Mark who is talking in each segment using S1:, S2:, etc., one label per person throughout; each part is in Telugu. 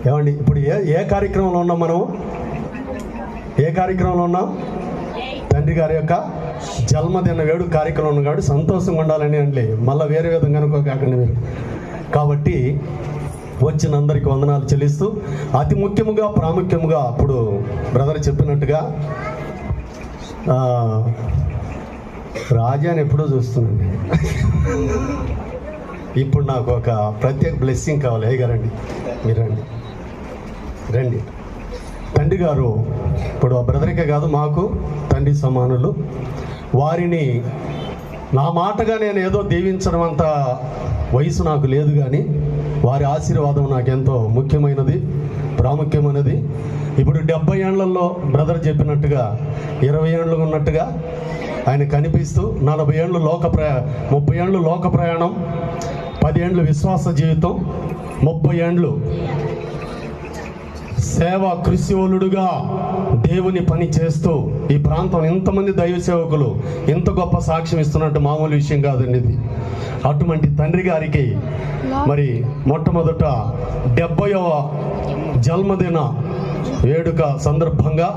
S1: ఏమండి ఇప్పుడు ఏ కార్యక్రమంలో ఉన్నాం మనం? ఏ కార్యక్రమంలో ఉన్నాం? తండ్రి గారి యొక్క జన్మదిన వేడుక కార్యక్రమం ఉన్నాం కాబట్టి సంతోషంగా ఉండాలని అండి, మళ్ళీ వేరే విధంగా అనుకోకండి మీరు. కాబట్టి వచ్చిన అందరికి వందనాలు చెల్లిస్తూ అతి ముఖ్యముగా ప్రాముఖ్యముగా అప్పుడు బ్రదర్ చెప్పినట్టుగా రాజాని ఎప్పుడో చూస్తున్నాండి. ఇప్పుడు నాకు ఒక ప్రత్యేక బ్లెస్సింగ్ కావాలి. అయ్యగారండి, మీరు రండి రండి. తండ్రి గారు ఇప్పుడు ఆ బ్రదర్కే కాదు, మాకు తండ్రి సమానులు. వారిని నా మాటగా నేను ఏదో దీవించడం అంత వయసు నాకు లేదు, కానీ వారి ఆశీర్వాదం నాకెంతో ముఖ్యమైనది, ప్రాముఖ్యమైనది. ఇప్పుడు 70 ఏళ్లలో బ్రదర్ చెప్పినట్టుగా 20 ఏళ్ళు ఉన్నట్టుగా ఆయన కనిపిస్తూ 40 ఏళ్ళు 30 ఏళ్ళు లోక ప్రయాణం, 10 ఏళ్ళు విశ్వాస జీవితం, 30 ఏళ్ళు సేవ కృషివలుడుగా దేవుని పని చేస్తూ ఈ ప్రాంతం ఇంతమంది దైవ సేవకులు ఇంత గొప్ప సాక్ష్యం ఇస్తున్నట్టు మామూలు విషయం కాదండి ఇది. అటువంటి తండ్రి గారికి మరి మొట్టమొదట 70వ జన్మదిన వేడుక సందర్భంగా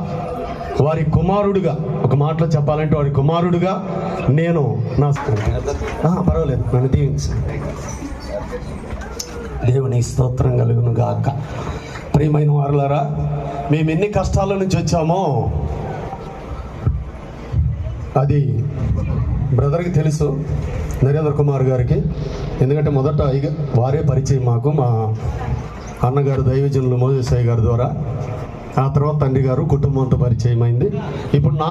S1: వారి కుమారుడుగా, ఒక మాటలో చెప్పాలంటే వారి కుమారుడుగా నేను నా పర్వాలేదు నన్ను దీవించు. దేవుని స్తోత్రం కలుగును గాక. ప్రియమైన వారులారా, మేము ఎన్ని కష్టాల నుంచి వచ్చామో అది బ్రదర్కి తెలుసు, నరేంద్ర కుమార్ గారికి. ఎందుకంటే మొదట వారే పరిచయం మాకు, మా అన్నగారు దైవజనులు మోజేసయ్య గారి ద్వారా. ఆ తర్వాత తండ్రి గారు కుటుంబంతో పరిచయం అయింది. ఇప్పుడు